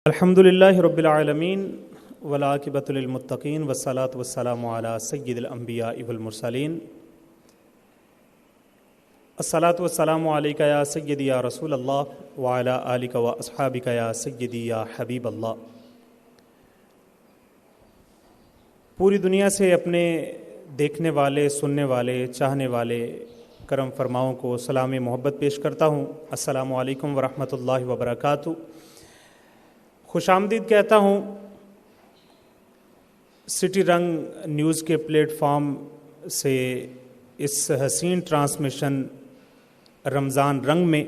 الحمدللہ رب العالمین والعاقبۃ للمتقین والصلاۃ والسلام علی سید الانبیاء والمرسلین الصلاۃ والسلام علیک یا سیدی یا رسول اللہ وعلی آلک و اصحابک یا سیدی یا حبیب اللہ۔ پوری دنیا سے اپنے دیکھنے والے، سننے والے، چاہنے والے کرم فرماؤں کو سلام محبت پیش کرتا ہوں۔ السلام علیکم ورحمۃ اللہ وبرکاتہ۔ خوش آمدید کہتا ہوں سٹی رنگ نیوز کے پلیٹ فارم سے اس حسین ٹرانسمیشن رمضان رنگ میں۔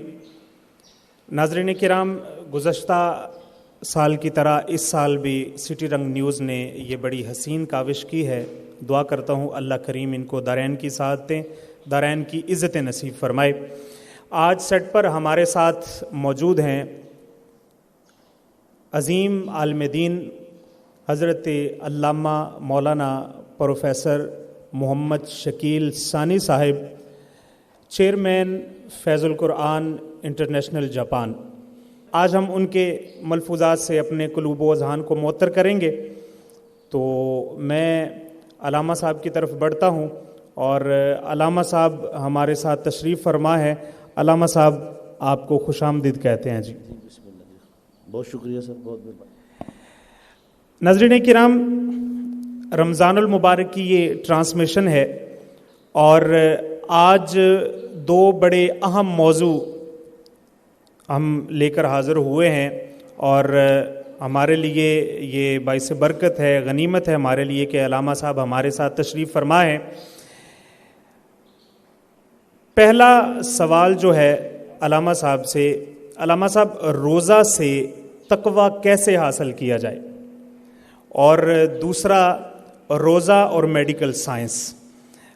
ناظرین کرام، گزشتہ سال کی طرح اس سال بھی سٹی رنگ نیوز نے یہ بڑی حسین کاوش کی ہے۔ دعا کرتا ہوں اللہ کریم ان کو دارین کی سعادتیں، دارین کی عزت نصیب فرمائے۔ آج سیٹ پر ہمارے ساتھ موجود ہیں عظیم عالم دین حضرت علامہ مولانا پروفیسر محمد شکیل ثانی صاحب، چیئرمین فیض القرآن انٹرنیشنل جاپان۔ آج ہم ان کے ملفوظات سے اپنے قلوب و اذہان کو معطر کریں گے، تو میں علامہ صاحب کی طرف بڑھتا ہوں اور علامہ صاحب ہمارے ساتھ تشریف فرما ہے۔ علامہ صاحب آپ کو خوش آمدید کہتے ہیں جی۔ بہت شکریہ سر، بہت مہربانی۔ ناظرین کرام، رمضان المبارک کی یہ ٹرانسمیشن ہے اور آج دو بڑے اہم موضوع ہم لے کر حاضر ہوئے ہیں اور ہمارے لیے یہ باعث برکت ہے، غنیمت ہے ہمارے لیے کہ علامہ صاحب ہمارے ساتھ تشریف فرما ہیں۔ پہلا سوال جو ہے علامہ صاحب سے، علامہ صاحب روزہ سے تقویٰ کیسے حاصل کیا جائے، اور دوسرا روزہ اور میڈیکل سائنس،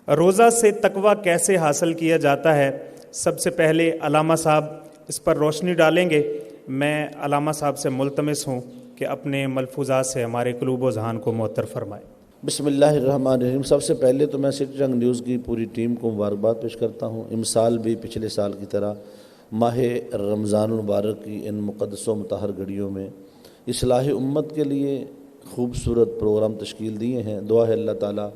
روزہ سے تقویٰ کیسے حاصل کیا جاتا ہے، سب سے پہلے علامہ صاحب اس پر روشنی ڈالیں گے۔ میں علامہ صاحب سے ملتمس ہوں کہ اپنے ملفوظات سے ہمارے قلوب و ذہان کو معطر فرمائے۔ بسم اللہ الرحمن الرحیم۔ سب سے پہلے تو میں سٹی رنگ نیوز کی پوری ٹیم کو مبارکباد پیش کرتا ہوں۔ امسال بھی پچھلے سال کی طرح ماہ رمضان المبارک کی ان مقدس و مطہر گھڑیوں میں اصلاح امت کے لیے خوبصورت پروگرام تشکیل دیے ہیں۔ دعا ہے اللہ تعالیٰ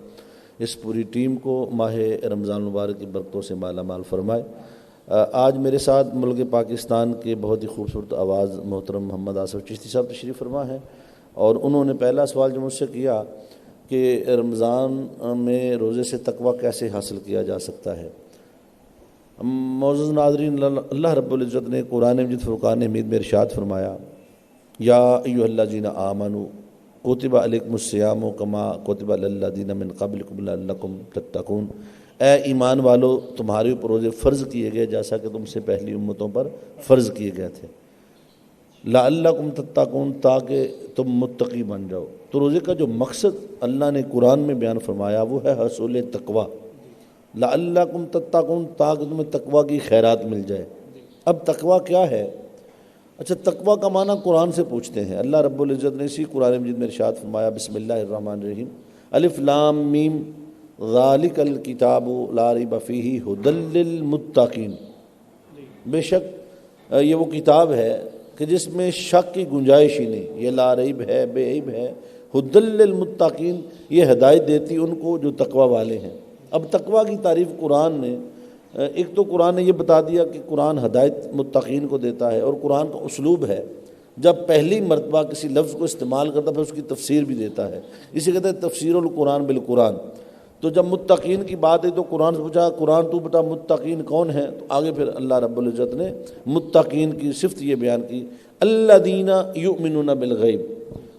اس پوری ٹیم کو ماہ رمضان المبارک کی برکتوں سے مالا مال فرمائے۔ آج میرے ساتھ ملک پاکستان کے بہت ہی خوبصورت آواز محترم محمد آصف چشتی صاحب تشریف فرما ہیں، اور انہوں نے پہلا سوال جو مجھ سے کیا کہ رمضان میں روزے سے تقویٰ کیسے حاصل کیا جا سکتا ہے۔ معزز ناظرین، اللہ رب العزت نے قرآن مجید فرقان حمید میں ارشاد فرمایا، یا ایھا الذین آمنوا کتب علیکم الصیام کما کتب علی الذین من قبلکم لعلکم تتقون۔ اے ایمان والو، تمہارے اوپر روزے فرض کیے گئے جیسا کہ تم سے پہلی امتوں پر فرض کیے گئے تھے، لعلکم تتقون، تاکہ تم متقی بن جاؤ۔ تو روزے کا جو مقصد اللہ نے قرآن میں بیان فرمایا وہ ہے حصول تقویٰ، لعلکم تتقون، تاکہ تمہیں تقویٰ کی خیرات مل جائے۔ اب تقویٰ کیا ہے؟ اچھا، تقویٰ کا معنی قرآن سے پوچھتے ہیں۔ اللہ رب العزت نے اسی قرآن مجید میں ارشاد فرمایا، بسم اللہ الرحمن الرحیم، الف لام میم ذالک الکتاب لا ریب فیہ ھدی للمتقین۔ بے شک یہ وہ کتاب ہے کہ جس میں شک کی گنجائش ہی نہیں، یہ لا ریب ہے، بے عیب ہے، ھدی للمتقین، یہ ہدایت دیتی ان کو جو تقویٰ والے ہیں۔ اب تقویٰ کی تعریف قرآن نے، ایک تو قرآن نے یہ بتا دیا کہ قرآن ہدایت متقین کو دیتا ہے، اور قرآن کا اسلوب ہے جب پہلی مرتبہ کسی لفظ کو استعمال کرتا ہے پھر اس کی تفسیر بھی دیتا ہے، اسی کہتے ہیں تفسیر القرآن بالقرآن۔ تو جب متقین کی بات ہے تو قرآن سے پوچھا، قرآن تو بتا متقین کون ہیں؟ تو آگے پھر اللہ رب العزت نے متقین کی صفت یہ بیان کی، الذین یؤمنون بالغیب،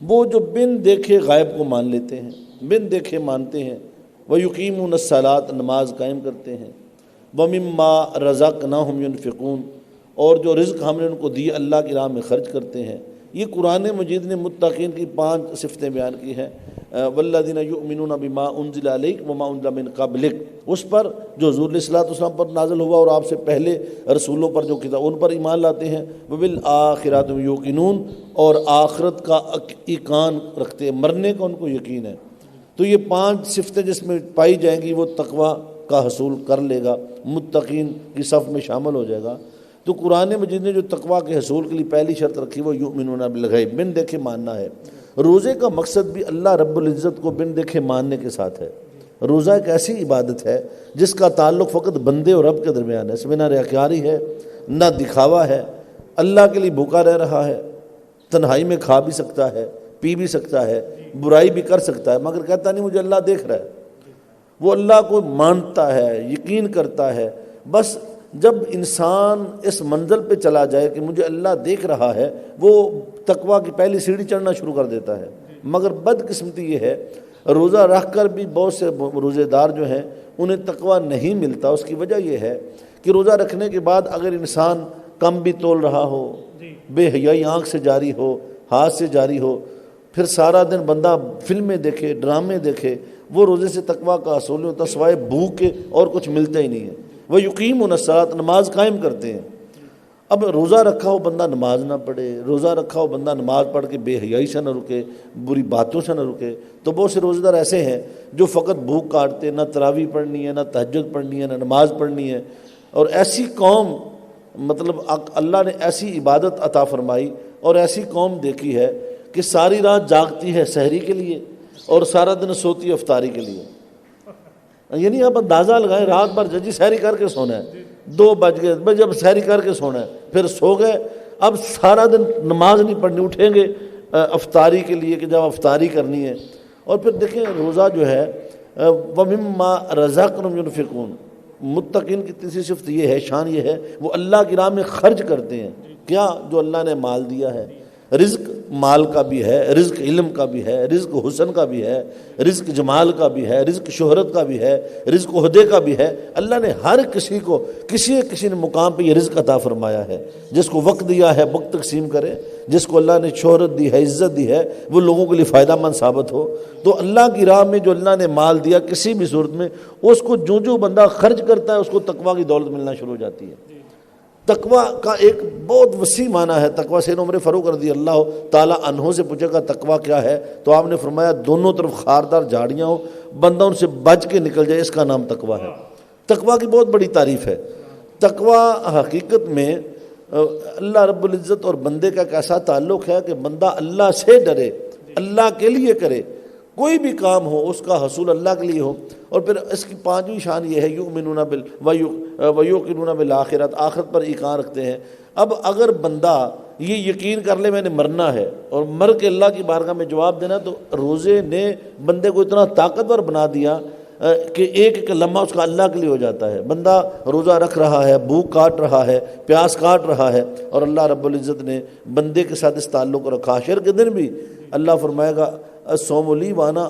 وہ جو بن دیکھے غائب کو مان لیتے ہیں، بن دیکھے مانتے ہیں، وَيُقِيمُونَ الصَّلَاةَ، نماز قائم کرتے ہیں، وَمِمَّا رَزَقْنَاهُمْ يُنْفِقُونَ، اور جو رزق ہم نے ان کو دی اللہ کی راہ میں خرچ کرتے ہیں۔ یہ قرآن مجید نے متقین کی 5 صفتیں بیان کی ہیں، وَالَّذِينَ يُؤْمِنُونَ بِمَا أُنزِلَ عَلَيْكَ وَمَا أُنزِلَ مِن قَبْلِكَ، اس پر جو حضور علیہ الصلوٰۃ والسلام پر نازل ہوا اور آپ سے پہلے رسولوں پر جو کتاب ان پر ایمان لاتے ہیں، وَبِالْآخِرَةِ هُمْ يُوقِنُونَ، اور آخرت کا ایقان رکھتے ہیں، مرنے کا ان کو یقین ہے۔ تو یہ 5 صفتیں جس میں پائی جائیں گی وہ تقویٰ کا حصول کر لے گا، متقین کی صف میں شامل ہو جائے گا۔ تو تو قرآن مجید نے جو تقویٰ کے حصول کے لیے پہلی شرط رکھی وہ یؤمنون بالغیب، بن دیکھے ماننا ہے۔ روزے کا مقصد بھی اللہ رب العزت کو بن دیکھے ماننے کے ساتھ ہے۔ روزہ ایک ایسی عبادت ہے جس کا تعلق فقط بندے اور رب کے درمیان ہے، اس میں نہ ریاکاری ہے نہ دکھاوا ہے، اللہ کے لیے بھوکا رہ رہا ہے، تنہائی میں کھا بھی سکتا ہے، پی بھی سکتا ہے، برائی بھی کر سکتا ہے، مگر کہتا نہیں مجھے اللہ دیکھ رہا ہے۔ وہ اللہ کو مانتا ہے، یقین کرتا ہے۔ بس جب انسان اس منزل پہ چلا جائے کہ مجھے اللہ دیکھ رہا ہے، وہ تقویٰ کی پہلی سیڑھی چڑھنا شروع کر دیتا ہے۔ مگر بدقسمتی یہ ہے روزہ رکھ کر بھی بہت سے روزے دار جو ہیں انہیں تقویٰ نہیں ملتا۔ اس کی وجہ یہ ہے کہ روزہ رکھنے کے بعد اگر انسان کم بھی تول رہا ہو، بے حیائی آنکھ سے جاری ہو، ہاتھ سے جاری ہو، پھر سارا دن بندہ فلمیں دیکھے، ڈرامے دیکھے، وہ روزے سے تقویٰ کا حصول نہیں ہوتا، سوائے بھوک کے اور کچھ ملتا ہی نہیں ہے۔ وہ یقیمون الصلاۃ، نماز قائم کرتے ہیں۔ اب روزہ رکھا ہو بندہ نماز نہ پڑھے، روزہ رکھا ہو بندہ نماز پڑھ کے بے حیائی سے نہ رکے، بری باتوں سے نہ رکے، تو بہت سے روزہ دار ایسے ہیں جو فقط بھوک کاٹتے، نہ تراویح پڑھنی ہے، نہ تہجد پڑھنی ہے، نہ نماز پڑھنی ہے۔ اور ایسی قوم، مطلب اللہ نے ایسی عبادت عطا فرمائی اور ایسی قوم دیکھی ہے کہ ساری رات جاگتی ہے سحری کے لیے اور سارا دن سوتی ہے افطاری کے لیے۔ یعنی آپ اندازہ لگائیں، رات بھر جی سحری کر کے سونا ہے، 2 بج گئے، بھائی جب سحری کر کے سونا ہے پھر سو گئے، اب سارا دن نماز نہیں پڑھنی، اٹھیں گے افطاری کے لیے کہ جب افطاری کرنی ہے۔ اور پھر دیکھیں روزہ جو ہے وَمِمَّا رَزَقْنَهُمْ يُنْفِقُونَ، متقین کی تیسری صفت یہ ہے، شان یہ ہے، وہ اللہ کی راہ میں خرچ کرتے ہیں۔ کیا؟ جو اللہ نے مال دیا ہے۔ رزق مال کا بھی ہے، رزق علم کا بھی ہے، رزق حسن کا بھی ہے، رزق جمال کا بھی ہے، رزق شہرت کا بھی ہے، رزق عہدے کا بھی ہے۔ اللہ نے ہر کسی کو کسی نے مقام پہ یہ رزق عطا فرمایا ہے۔ جس کو وقت دیا ہے وقت تقسیم کرے، جس کو اللہ نے شہرت دی ہے، عزت دی ہے، وہ لوگوں کے لیے فائدہ مند ثابت ہو۔ تو اللہ کی راہ میں جو اللہ نے مال دیا کسی بھی صورت میں، اس کو جو بندہ خرچ کرتا ہے اس کو تقویٰ کی دولت ملنا شروع ہو جاتی ہے۔ تقویٰ کا ایک بہت وسیع معنی ہے۔ تقویٰ سیدنا عمر فاروق رضی اللہ تعالیٰ عنہ سے پوچھے گا تقویٰ کیا ہے، تو آپ نے فرمایا دونوں طرف خاردار جھاڑیاں ہو، بندہ ان سے بچ کے نکل جائے، اس کا نام تقویٰ ہے۔ تقویٰ کی بہت بڑی تعریف ہے۔ تقویٰ حقیقت میں اللہ رب العزت اور بندے کا ایک ایسا تعلق ہے کہ بندہ اللہ سے ڈرے، اللہ کے لیے کرے، کوئی بھی کام ہو اس کا حصول اللہ کے لیے ہو۔ اور پھر اس کی 5ویں شان یہ ہے یؤمنون ویوقنون بالآخرۃ، آخرت پر ایمان رکھتے ہیں۔ اب اگر بندہ یہ یقین کر لے میں نے مرنا ہے اور مر کے اللہ کی بارگاہ میں جواب دینا، تو روزے نے بندے کو اتنا طاقتور بنا دیا کہ ایک لمحہ اس کا اللہ کے لیے ہو جاتا ہے۔ بندہ روزہ رکھ رہا ہے، بھوک کاٹ رہا ہے، پیاس کاٹ رہا ہے، اور اللہ رب العزت نے بندے کے ساتھ اس تعلق کو رکھا۔ حشر کے دن بھی اللہ فرمائے گا الصوم لی وانا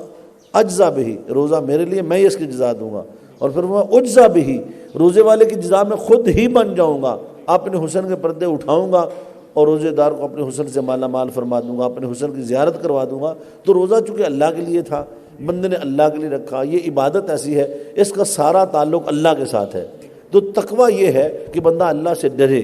اجزا بہی، روزہ میرے لیے، میں اس کی جزا دوں گا۔ اور پھر وہ اجزا بہی، روزے والے کی جزا میں خود ہی بن جاؤں گا، اپنے حسن کے پردے اٹھاؤں گا اور روزے دار کو اپنے حسن سے مالا مال فرما دوں گا، اپنے حسن کی زیارت کروا دوں گا۔ تو روزہ چونکہ اللہ کے لیے تھا، بندے نے اللہ کے لیے رکھا، یہ عبادت ایسی ہے اس کا سارا تعلق اللہ کے ساتھ ہے۔ تو تقویٰ یہ ہے کہ بندہ اللہ سے ڈرے۔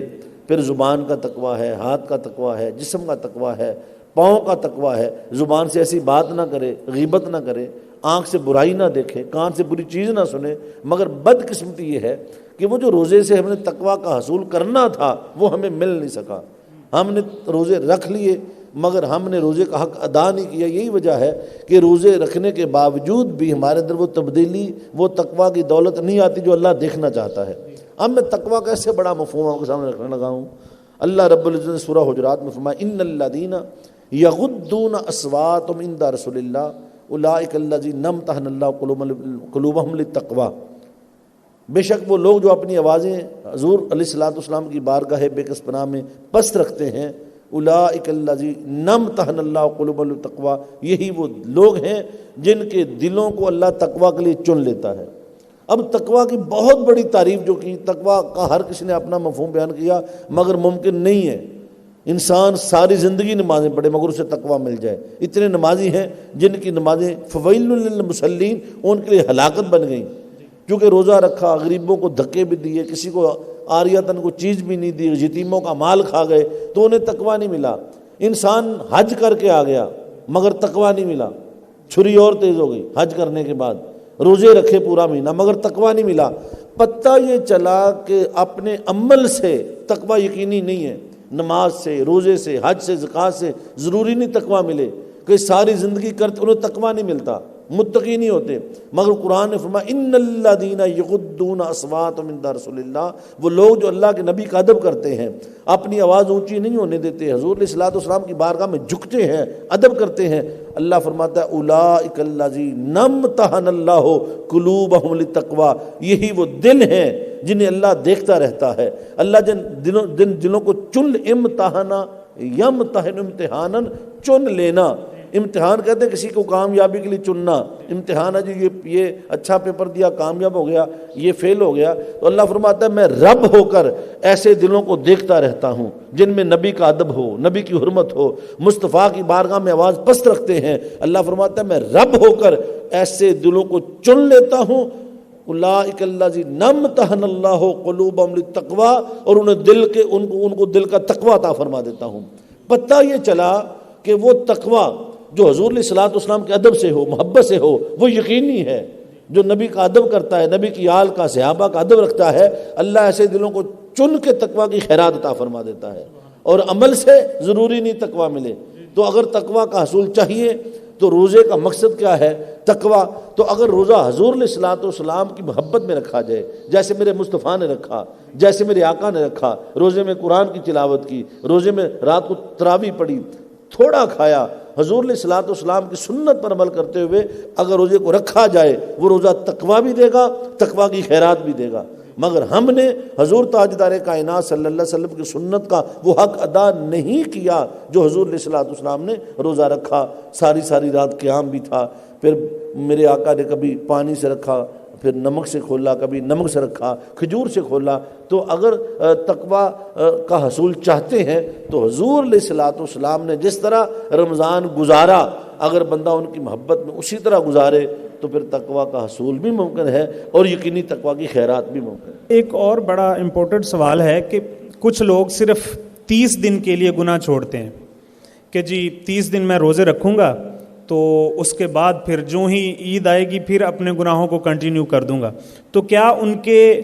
پھر زبان کا تقویٰ ہے، ہاتھ کا تقویٰ ہے، جسم کا تقویٰ ہے، پاؤں کا تقویٰ ہے۔ زبان سے ایسی بات نہ کرے، غیبت نہ کرے، آنکھ سے برائی نہ دیکھے، کان سے بری چیز نہ سنے۔ مگر بدقسمتی یہ ہے کہ وہ جو روزے سے ہم نے تقویٰ کا حصول کرنا تھا وہ ہمیں مل نہیں سکا۔ ہم نے روزے رکھ لیے مگر ہم نے روزے کا حق ادا نہیں کیا۔ یہی وجہ ہے کہ روزے رکھنے کے باوجود بھی ہمارے اندر وہ تبدیلی، وہ تقویٰ کی دولت نہیں آتی جو اللہ دیکھنا چاہتا ہے۔ اب میں تقویٰ کا ایسے بڑا مفہوم آپ کے سامنے رکھنے لگا ہوں۔ اللہ رب العزت نے سورہ حجرات میں فرمایا ان الذین یغضون اصواتهم عند رسول اللہ اولئک الذین امتحن اللہ قلوبہم للتقویٰ، بے شک وہ لوگ جو اپنی آوازیں حضور علیہ الصلوۃ والسلام کی بارگاہ بے کس پناہ میں پست رکھتے ہیں، اولئک الذین امتحن اللہ قلوبہم للتقویٰ، یہی وہ لوگ ہیں جن کے دلوں کو اللہ تقویٰ کے لیے چن لیتا ہے۔ اب تقویٰ کی بہت بڑی تعریف جو کی، تقویٰ کا ہر کسی نے اپنا مفہوم بیان کیا، مگر ممکن نہیں ہے انسان ساری زندگی نمازیں پڑھے مگر اسے تقویٰ مل جائے۔ اتنے نمازی ہیں جن کی نمازیں فویل للمصلین ان کے لیے ہلاکت بن گئیں، کیونکہ روزہ رکھا، غریبوں کو دھکے بھی دیے، کسی کو عاریتاً کو چیز بھی نہیں دی، یتیموں کا مال کھا گئے، تو انہیں تقویٰ نہیں ملا۔ انسان حج کر کے آ گیا مگر تقویٰ نہیں ملا، چھری اور تیز ہو گئی حج کرنے کے بعد، روزے رکھے پورا مہینہ مگر تقویٰ نہیں ملا۔ پتہ یہ چلا کہ اپنے عمل سے تقوی یقینی نہیں ہے، نماز سے، روزے سے، حج سے، زکوٰۃ سے ضروری نہیں تقوی ملے، کہ ساری زندگی کرتے انہیں تقوی نہیں ملتا، متقی نہیں ہوتے، مگر قرآن نے فرمایا ان الذین یغضون اصواتهم عند رسول اللہ، وہ لوگ جو اللہ کے نبی کا ادب کرتے ہیں، اپنی آواز اونچی نہیں ہونے دیتے، حضور علیہ الصلوۃ والسلام کی بارگاہ میں جھکتے ہیں، ادب کرتے ہیں، اللہ فرماتا ہے اولئک الذین امتحن اللہ قلوبہم للتقوی، یہی وہ دل ہیں جنہیں اللہ دیکھتا رہتا ہے۔ اللہ جن دلوں کو چن، امتحنا یمتحن امتحانا، چن لینا، امتحان کہتے ہیں کسی کو کامیابی کے لیے چننا، امتحان ہے جی یہ اچھا پیپر دیا کامیاب ہو گیا، یہ فیل ہو گیا، تو اللہ فرماتا ہے میں رب ہو کر ایسے دلوں کو دیکھتا رہتا ہوں جن میں نبی کا ادب ہو، نبی کی حرمت ہو، مصطفیٰ کی بارگاہ میں آواز پست رکھتے ہیں، اللہ فرماتا ہے میں رب ہو کر ایسے دلوں کو چن لیتا ہوں، اولئک الذین امتحن اللہ قلوبہم للتقوی، اور ان کو دل کا تقوی عطا فرما دیتا ہوں۔ پتہ یہ چلا کہ وہ تقوی جو حضور علیہ الصلوۃ والسلام کے ادب سے ہو، محبت سے ہو، وہ یقینی ہے، جو نبی کا ادب کرتا ہے، نبی کی آل کا، صحابہ کا ادب رکھتا ہے، اللہ ایسے دلوں کو چن کے تقوی کی خیرات عطا فرما دیتا ہے، اور عمل سے ضروری نہیں تقوی ملے۔ تو اگر تقوی کا حصول چاہیے تو روزے کا مقصد کیا ہے؟ تقوی۔ تو اگر روزہ حضور علیہ الصلوۃ والسلام کی محبت میں رکھا جائے، جیسے میرے مصطفیٰ نے رکھا، جیسے میرے آقا نے رکھا، روزے میں قرآن کی تلاوت کی، روزے میں رات کو تراویح پڑھی، تھوڑا کھایا، حضور علیہ الصلوۃ والسلام کی سنت پر عمل کرتے ہوئے اگر روزے کو رکھا جائے، وہ روزہ تقوی بھی دے گا، تقوی کی خیرات بھی دے گا۔ مگر ہم نے حضور تاجدار کائنات صلی اللہ علیہ وسلم کی سنت کا وہ حق ادا نہیں کیا جو حضور علیہ الصلوۃ والسلام نے روزہ رکھا، ساری رات قیام بھی تھا، پھر میرے آقا نے کبھی پانی سے رکھا، پھر نمک سے کھولا، کبھی نمک سے رکھا، کھجور سے کھولا۔ تو اگر تقوی کا حصول چاہتے ہیں تو حضور علیہ الصلوۃ والسلام نے جس طرح رمضان گزارا، اگر بندہ ان کی محبت میں اسی طرح گزارے تو پھر تقوی کا حصول بھی ممکن ہے اور یقینی تقوی کی خیرات بھی ممکن ہے۔ ایک اور بڑا امپورٹنٹ سوال ہے کہ کچھ لوگ صرف 30 دن کے لیے گناہ چھوڑتے ہیں کہ جی 30 دن میں روزے رکھوں گا تو اس کے بعد پھر جو ہی عید آئے گی پھر اپنے گناہوں کو کنٹینیو کر دوں گا۔ تو کیا ان کے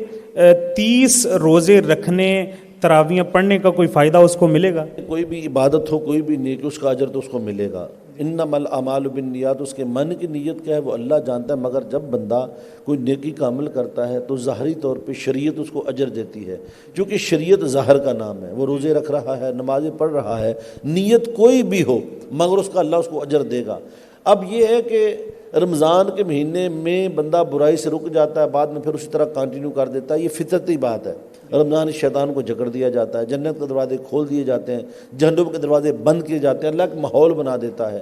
30 روزے رکھنے، تراویحیں پڑھنے کا کوئی فائدہ اس کو ملے گا؟ کوئی بھی عبادت ہو، کوئی بھی نیکی، اس کا اجر تو اس کو ملے گا۔ انما الاعمال بالنیات، اس کے من کی نیت کیا ہے وہ اللہ جانتا ہے، مگر جب بندہ کوئی نیکی کا عمل کرتا ہے تو ظاہری طور پہ شریعت اس کو اجر دیتی ہے، کیونکہ شریعت ظاہر کا نام ہے، وہ روزے رکھ رہا ہے، نمازیں پڑھ رہا ہے، نیت کوئی بھی ہو مگر اس کا اللہ اس کو اجر دے گا۔ اب یہ ہے کہ رمضان کے مہینے میں بندہ برائی سے رک جاتا ہے، بعد میں پھر اسی طرح کنٹینیو کر دیتا ہے، یہ فطرتی بات ہے۔ رمضان شیطان کو جکڑ دیا جاتا ہے، جنت کے دروازے کھول دیے جاتے ہیں، جہنم کے دروازے بند کیے جاتے ہیں، اللہ کا ماحول بنا دیتا ہے۔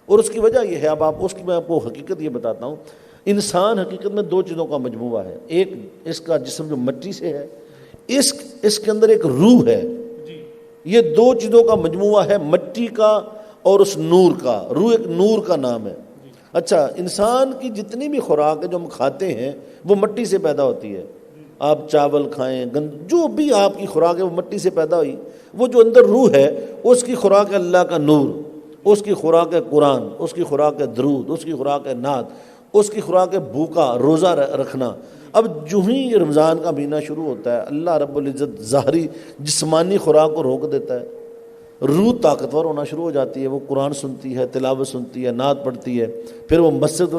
اور اس کی وجہ یہ ہے، اب میں آپ کو حقیقت یہ بتاتا ہوں، انسان حقیقت میں 2 چیزوں کا مجموعہ ہے، ایک اس کا جسم جو مٹی سے ہے، اس کے اندر ایک روح ہے، یہ 2 چیزوں کا مجموعہ ہے، مٹی کا اور اس نور کا۔ روح ایک نور کا نام ہے۔ اچھا، انسان کی جتنی بھی خوراک ہے جو ہم کھاتے ہیں وہ مٹی سے پیدا ہوتی ہے، آپ چاول کھائیں، جو بھی آپ کی خوراک ہے وہ مٹی سے پیدا ہوئی۔ وہ جو اندر روح ہے اس کی خوراک ہے اللہ کا نور، اس کی خوراک ہے قرآن، اس کی خوراک ہے درود، اس کی خوراک ہے نعت، اس کی خوراک ہے بھوکا روزہ رکھنا۔ اب جو ہی رمضان کا مہینہ شروع ہوتا ہے اللہ رب العزت ظاہری جسمانی خوراک کو روک دیتا ہے، روح طاقتور ہونا شروع ہو جاتی ہے، وہ قرآن سنتی ہے، تلاوت سنتی ہے، نعت پڑھتی ہے، پھر وہ مسجد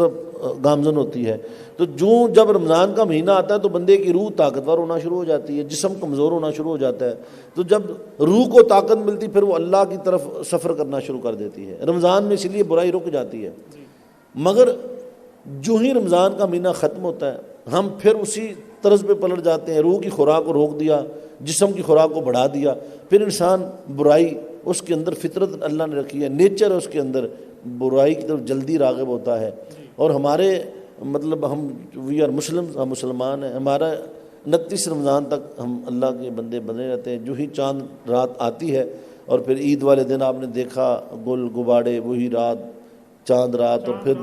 گامزن ہوتی ہے۔ تو جب رمضان کا مہینہ آتا ہے تو بندے کی روح طاقتور ہونا شروع ہو جاتی ہے، جسم کمزور ہونا شروع ہو جاتا ہے۔ تو جب روح کو طاقت ملتی پھر وہ اللہ کی طرف سفر کرنا شروع کر دیتی ہے۔ رمضان میں اس لیے برائی رک جاتی ہے، مگر جو ہی رمضان کا مہینہ ختم ہوتا ہے ہم پھر اسی طرز پہ پلٹ جاتے ہیں، روح کی خوراک کو روک دیا، جسم کی خوراک کو بڑھا دیا، پھر انسان برائی، اس کے اندر فطرت اللہ نے رکھی ہے، نیچر ہے اس کے اندر، برائی کی طرف جلدی راغب ہوتا ہے۔ اور ہمارے ہم وی آر مسلم، ہم مسلمان ہیں، ہمارا 29 رمضان تک ہم اللہ کے بندے بنے رہتے ہیں۔ جو ہی چاند رات آتی ہے اور پھر عید والے دن آپ نے دیکھا گل گباڑے، وہی رات چاند رات، اور پھر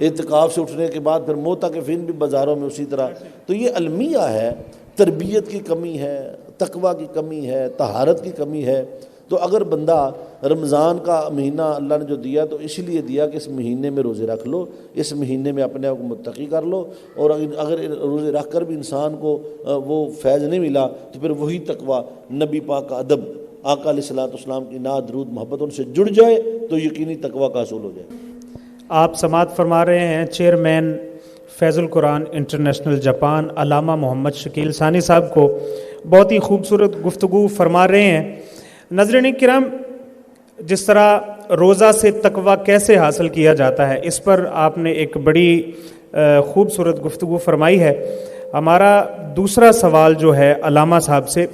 اعتکاف سے اٹھنے کے بعد پھر معتکفین بھی بازاروں میں اسی طرح۔ تو یہ المیہ ہے، تربیت کی کمی ہے، تقوی کی کمی ہے، طہارت کی کمی ہے۔ تو اگر بندہ رمضان کا مہینہ اللہ نے جو دیا تو اس لیے دیا کہ اس مہینے میں روزے رکھ لو، اس مہینے میں اپنے آپ کو متقی کر لو، اور اگر روزے رکھ کر بھی انسان کو وہ فیض نہیں ملا تو پھر وہی تقوی، نبی پاک کا ادب، آقا علیہ الصلوۃ والسلام کی نعت درود محبت ان سے جڑ جائے تو یقینی تقوی کا حصول ہو جائے۔ آپ سماعت فرما رہے ہیں چیئرمین فیض القرآن انٹرنیشنل جاپان علامہ محمد شکیل ثانی صاحب کو، بہت ہی خوبصورت گفتگو فرما رہے ہیں۔ ناظرین کرام، جس طرح روزہ سے تقویٰ کیسے حاصل کیا جاتا ہے، اس پر آپ نے ایک بڑی خوبصورت گفتگو فرمائی ہے۔ ہمارا دوسرا سوال جو ہے علامہ صاحب سے،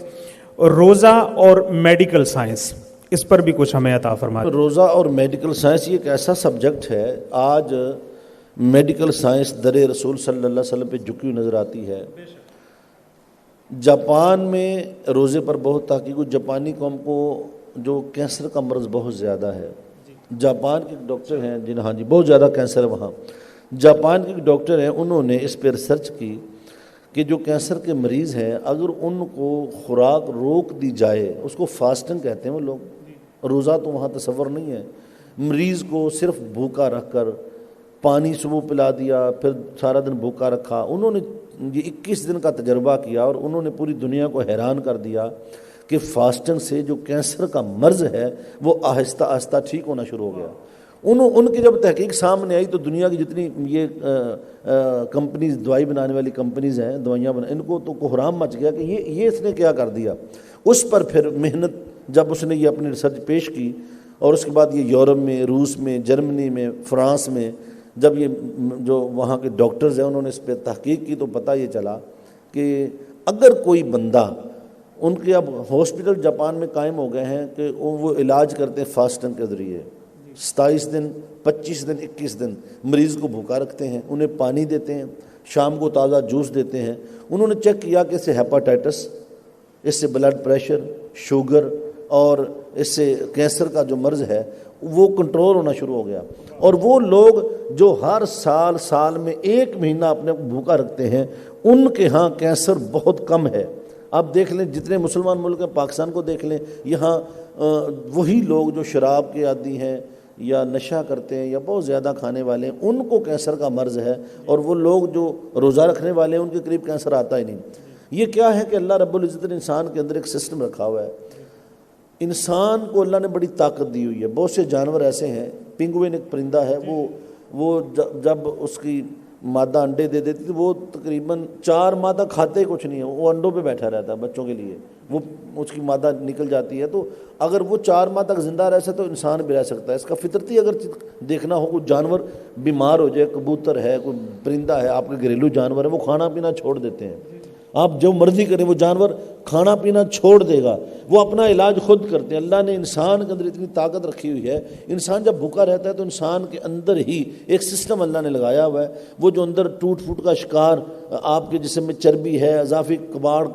روزہ اور میڈیکل سائنس، اس پر بھی کچھ ہمیں عطا فرمائیں۔ روزہ اور میڈیکل سائنس یہ ایک ایسا سبجیکٹ ہے، آج میڈیکل سائنس در رسول صلی اللہ علیہ وسلم پہ جھکی ہوئی نظر آتی ہے۔ جاپان میں روزے پر بہت تحقیق، جاپانی قوم کو جو کینسر کا مرض بہت زیادہ ہے۔ جاپان کے ڈاکٹر ہیں جی بہت زیادہ کینسر ہے وہاں۔ جاپان کے ڈاکٹر ہیں، انہوں نے اس پہ ریسرچ کی کہ جو کینسر کے مریض ہیں اگر ان کو خوراک روک دی جائے، اس کو فاسٹنگ کہتے ہیں وہ لوگ، روزہ تو وہاں تصور نہیں ہے، مریض کو صرف بھوکا رکھ کر پانی صبح پلا دیا، پھر سارا دن بھوکا رکھا۔ انہوں نے یہ 21 دن کا تجربہ کیا اور انہوں نے پوری دنیا کو حیران کر دیا کہ فاسٹنگ سے جو کینسر کا مرض ہے وہ آہستہ آہستہ ٹھیک ہونا شروع ہو گیا۔ ان کی جب تحقیق سامنے آئی تو دنیا کی جتنی یہ کمپنیز، دوائی بنانے والی کمپنیز ہیں، دوائیاں ان کو تو کوہرام مچ گیا کہ یہ اس نے کیا کر دیا۔ اس پر پھر محنت، جب اس نے یہ اپنی ریسرچ پیش کی اور اس کے بعد یہ یورپ میں، روس میں، جرمنی میں، فرانس میں جب یہ جو وہاں کے ڈاکٹرز ہیں انہوں نے اس پہ تحقیق کی تو پتہ یہ چلا کہ اگر کوئی بندہ، ان کے اب ہاسپٹل جاپان میں قائم ہو گئے ہیں کہ وہ علاج کرتے ہیں فاسٹنگ کے ذریعے، 27 دن، 25 دن، 21 دن مریض کو بھوکا رکھتے ہیں، انہیں پانی دیتے ہیں، شام کو تازہ جوس دیتے ہیں۔ انہوں نے چیک کیا کہ اس سے ہیپاٹائٹس، اس سے بلڈ پریشر، شوگر اور اس سے کینسر کا جو مرض ہے وہ کنٹرول ہونا شروع ہو گیا۔ اور وہ لوگ جو ہر سال میں 1 مہینہ اپنے کو بھوکا رکھتے ہیں، ان کے ہاں کینسر بہت کم ہے۔ آپ دیکھ لیں جتنے مسلمان ملک ہیں، پاکستان کو دیکھ لیں، یہاں وہی لوگ جو شراب کے عادی ہیں یا نشہ کرتے ہیں یا بہت زیادہ کھانے والے ہیں، ان کو کینسر کا مرض ہے، اور وہ لوگ جو روزہ رکھنے والے ہیں ان کے قریب کینسر آتا ہی نہیں۔ یہ کیا ہے کہ اللہ رب العزت نے انسان کے اندر ایک سسٹم رکھا ہوا ہے۔ انسان کو اللہ نے بڑی طاقت دی ہوئی ہے۔ بہت سے جانور ایسے ہیں، پنگوئن ایک پرندہ ہے، وہ جب اس کی مادہ انڈے دے دیتی تو وہ تقریباً 4 مادہ کھاتے کچھ نہیں ہے، وہ انڈوں پہ بیٹھا رہتا ہے بچوں کے لیے، وہ اس کی مادہ نکل جاتی ہے۔ تو اگر وہ 4 ماہ تک زندہ رہ سکتا تو انسان بھی رہ سکتا ہے۔ اس کا فطرتی اگر دیکھنا ہو، کوئی جانور بیمار ہو جائے، کبوتر ہے، کوئی پرندہ ہے آپ کے گھریلو جانور ہے، وہ کھانا پینا چھوڑ دیتے ہیں۔ آپ جو مرضی کریں وہ جانور کھانا پینا چھوڑ دے گا، وہ اپنا علاج خود کرتے ہیں۔ اللہ نے انسان کے اندر اتنی طاقت رکھی ہوئی ہے، انسان جب بھوکا رہتا ہے تو انسان کے اندر ہی ایک سسٹم اللہ نے لگایا ہوا ہے، وہ جو اندر ٹوٹ پھوٹ کا شکار آپ کے جسم میں چربی ہے، اضافی کباڑ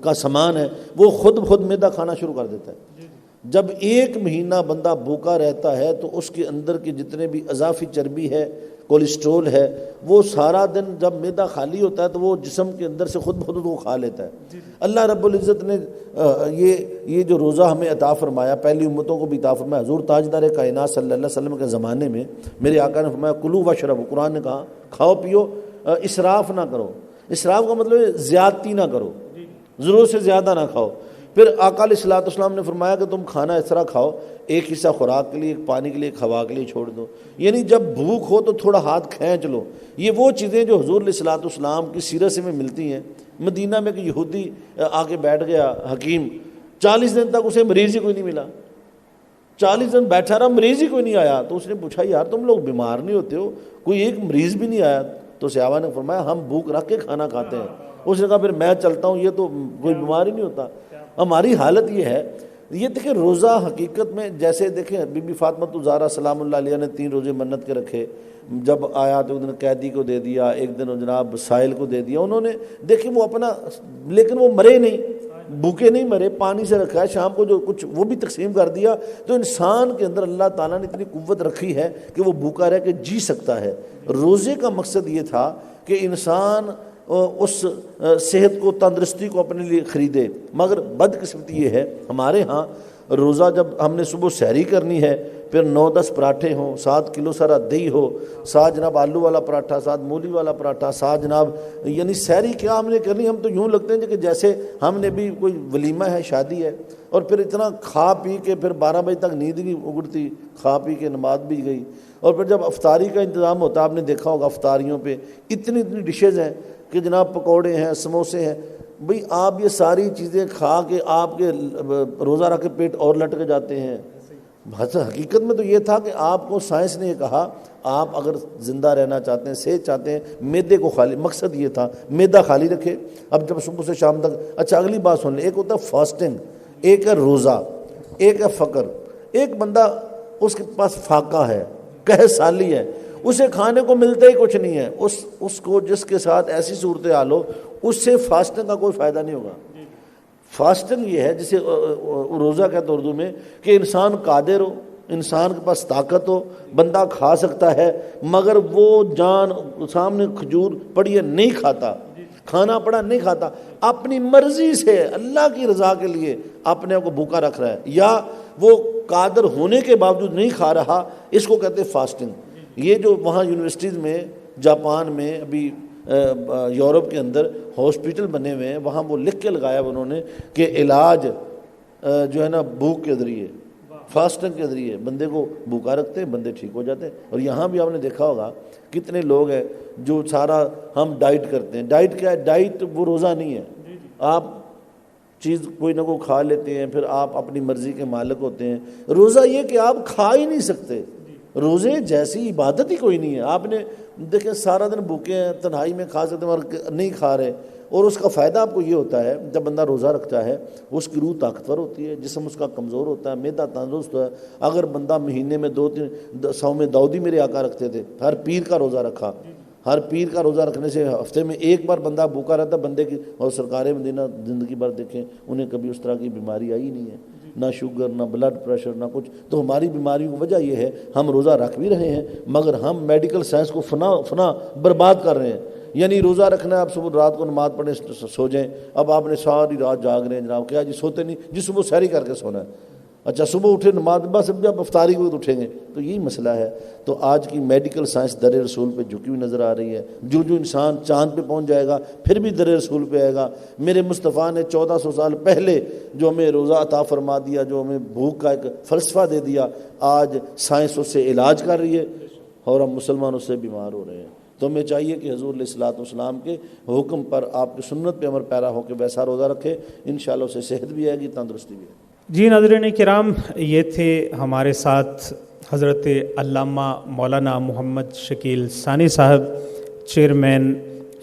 کا سامان ہے، وہ خود میدا کھانا شروع کر دیتا ہے۔ جب 1 مہینہ بندہ بھوکا رہتا ہے تو اس کے اندر کی جتنے بھی اضافی چربی ہے، کولیسٹرول ہے، وہ سارا دن جب میدا خالی ہوتا ہے تو وہ جسم کے اندر سے خود بخود وہ کھا لیتا ہے۔ اللہ رب العزت نے یہ جو روزہ ہمیں عطا فرمایا، پہلی امتوں کو بھی عطا فرمایا۔ حضور تاجدار کائنات صلی اللہ علیہ وسلم کے زمانے میں میرے آقا نے فرمایا کلو واشربوا، قرآن نے کہا کھاؤ پیو، اسراف نہ کرو۔ اسراف کا مطلب ہے زیادتی نہ کرو، ضرورت سے زیادہ نہ کھاؤ۔ پھر آقا علیہ الصلوۃ والسلام نے فرمایا کہ تم کھانا اس طرح کھاؤ، ایک حصہ خوراک کے لیے، ایک پانی کے لیے، ایک ہوا کے لیے چھوڑ دو، یعنی جب بھوک ہو تو تھوڑا ہاتھ کھینچ لو۔ یہ وہ چیزیں جو حضور علیہ الصلوۃ والسلام کی سیرت سے میں ملتی ہیں۔ مدینہ میں کہ یہودی آ کے بیٹھ گیا حکیم، 40 دن تک اسے مریض ہی کوئی نہیں ملا، 40 دن بیٹھا رہا، مریض ہی کوئی نہیں آیا۔ تو اس نے پوچھا یار تم لوگ بیمار نہیں ہوتے ہو، کوئی ایک مریض بھی نہیں آیا؟ تو صحابہ نے فرمایا ہم بھوک رکھ کے کھانا کھاتے ہیں۔ اس نے کہا پھر میں چلتا ہوں، یہ تو کوئی بیمار ہی نہیں ہوتا۔ ہماری حالت یہ ہے۔ یہ دیکھیں روزہ حقیقت میں جیسے دیکھیں بی بی فاطمہ الزہرا سلام اللہ علیہ نے 3 روزے منت کے رکھے، جب آیا تو ایک دن قیدی کو دے دیا، ایک دن جناب سائل کو دے دیا۔ انہوں نے دیکھیں وہ اپنا، لیکن وہ مرے نہیں، بھوکے نہیں مرے، پانی سے رکھا ہے، شام کو جو کچھ وہ بھی تقسیم کر دیا۔ تو انسان کے اندر اللہ تعالیٰ نے اتنی قوت رکھی ہے کہ وہ بھوکا رہ کے جی سکتا ہے۔ روزے کا مقصد یہ تھا کہ انسان اس صحت کو، تندرستی کو اپنے لیے خریدے، مگر بدقسمتی یہ ہے ہمارے ہاں روزہ جب ہم نے صبح سحری کرنی ہے، پھر 9-10 پراٹھے ہوں، 7 کلو سارا دہی ہو، ساتھ جناب آلو والا پراٹھا، ساتھ مولی والا پراٹھا، ساتھ جناب یعنی سحری کیا ہم نے کرنی، ہم تو یوں لگتے ہیں کہ جیسے ہم نے بھی کوئی ولیمہ ہے، شادی ہے، اور پھر اتنا کھا پی کے پھر 12 بجے تک نیند نہیں اگڑتی، کھا پی کے نماز بھی گئی، اور پھر جب افطاری کا انتظام ہوتا ہے، آپ نے دیکھا ہوگا افطاریوں پہ اتنی ڈشز ہیں کہ جناب پکوڑے ہیں، سموسے ہیں، بھئی آپ یہ ساری چیزیں کھا کے آپ کے روزہ رکھ کے پیٹ اور لٹک جاتے ہیں۔ حقیقت میں تو یہ تھا کہ آپ کو سائنس نے یہ کہا آپ اگر زندہ رہنا چاہتے ہیں، صحت چاہتے ہیں، میدے کو خالی، مقصد یہ تھا میدا خالی رکھے۔ اب جب صبح سے شام تک، اچھا اگلی بات سن لیں، ایک ہوتا ہے فاسٹنگ، ایک ہے روزہ، ایک ہے فقر۔ ایک بندہ اس کے پاس فاقہ ہے، قحط سالی ہے، اسے کھانے کو ملتا ہی کچھ نہیں ہے، اس کو جس کے ساتھ ایسی صورتحال ہو، اس سے فاسٹنگ کا کوئی فائدہ نہیں ہوگا۔ فاسٹنگ یہ ہے جسے روزہ کہتے ہیں اردو میں، کہ انسان قادر ہو، انسان کے پاس طاقت ہو، بندہ کھا سکتا ہے، مگر وہ جان سامنے کھجور پڑی ہے نہیں کھاتا، کھانا پڑا نہیں کھاتا، اپنی مرضی سے اللہ کی رضا کے لیے اپنے کو بھوکا رکھ رہا ہے، یا وہ قادر ہونے کے باوجود نہیں کھا رہا، اس کو کہتے ہیں فاسٹنگ۔ یہ جو وہاں یونیورسٹیز میں، جاپان میں، ابھی یورپ کے اندر ہاسپٹل بنے ہوئے ہیں، وہاں وہ لکھ کے لگایا انہوں نے کہ علاج جو ہے نا بھوک کے ذریعے، فاسٹنگ کے ذریعے بندے کو بھوکا رکھتے ہیں، بندے ٹھیک ہو جاتے ہیں۔ اور یہاں بھی آپ نے دیکھا ہوگا کتنے لوگ ہیں جو سارا ہم ڈائٹ کرتے ہیں۔ ڈائٹ کیا ہے؟ ڈائٹ وہ روزہ نہیں ہے، آپ چیز کوئی نہ کوئی کھا لیتے ہیں، پھر آپ اپنی مرضی کے مالک ہوتے ہیں۔ روزہ یہ کہ آپ کھا ہی نہیں سکتے، روزے جیسی عبادت ہی کوئی نہیں ہے۔ آپ نے دیکھیں سارا دن بھوکے ہیں، تنہائی میں کھا سکتے ہیں اور نہیں کھا رہے، اور اس کا فائدہ آپ کو یہ ہوتا ہے جب بندہ روزہ رکھتا ہے اس کی روح طاقتور ہوتی ہے، جسم اس کا کمزور ہوتا ہے، معدہ تندرست ہوتا ہے۔ اگر بندہ مہینے میں 2-3 سو میں داؤدی میرے آقا رکھتے تھے، ہر پیر کا روزہ رکھا، ہر پیر کا روزہ رکھنے سے ہفتے میں ایک بار بندہ بھوکا رہتا بندے کی، اور سرکار مدینہ زندگی بھر دیکھیں انہیں کبھی اس طرح کی بیماری آئی نہیں ہے، نہ شوگر، نہ بلڈ پریشر، نہ کچھ۔ تو ہماری بیماریوں کی وجہ یہ ہے ہم روزہ رکھ بھی رہے ہیں مگر ہم میڈیکل سائنس کو فنا برباد کر رہے ہیں۔ یعنی روزہ رکھنا ہے، آپ صبح رات کو نماز پڑھیں سو جائیں، اب آپ نے ساری رات جاگ رہے ہیں جناب، کیا جی سوتے نہیں جی، صبح سحری کر کے سونا ہے، اچھا صبح اٹھے نماز، بس جب افطاری کو اٹھیں گے، تو یہی مسئلہ ہے۔ تو آج کی میڈیکل سائنس در رسول پہ جھکی ہوئی نظر آ رہی ہے۔ جو انسان چاند پہ پہنچ جائے گا پھر بھی در رسول پہ آئے گا۔ میرے مصطفیٰ نے 1400 سال پہلے جو ہمیں روزہ عطا فرما دیا، جو ہمیں بھوک کا ایک فلسفہ دے دیا، آج سائنس اس سے علاج کر رہی ہے اور ہم مسلمان اس سے بیمار ہو رہے ہیں۔ تو ہمیں چاہیے کہ حضور علیہ الصلوۃ والسلام کے حکم پر، آپ کی سنت پہ عمل پیرا ہو کے ویسا روزہ رکھے، انشاءاللہ اسے صحت بھی آئے گی، تندرستی بھی آئے گی۔ جی ناظرین کرام، یہ تھے ہمارے ساتھ حضرت علامہ مولانا محمد شکیل ثانی صاحب، چیئرمین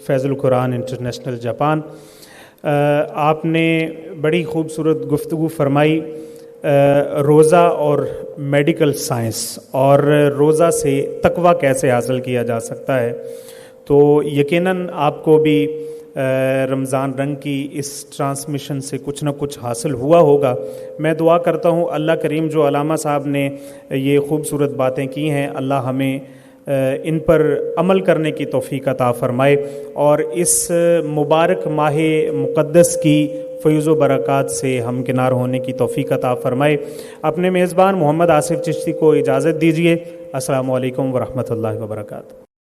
فیض القرآن انٹرنیشنل جاپان۔ آپ نے بڑی خوبصورت گفتگو فرمائی روزہ اور میڈیکل سائنس، اور روزہ سے تقویٰ کیسے حاصل کیا جا سکتا ہے۔ تو یقیناً آپ کو بھی رمضان رنگ کی اس ٹرانسمیشن سے کچھ نہ کچھ حاصل ہوا ہوگا۔ میں دعا کرتا ہوں اللہ کریم جو علامہ صاحب نے یہ خوبصورت باتیں کی ہیں، اللہ ہمیں ان پر عمل کرنے کی توفیق عطا فرمائے، اور اس مبارک ماہ مقدس کی فیض و برکات سے ہمکنار ہونے کی توفیق عطا فرمائے۔ اپنے میزبان محمد آصف چشتی کو اجازت دیجیے۔ السلام علیکم ورحمۃ اللہ وبرکاتہ۔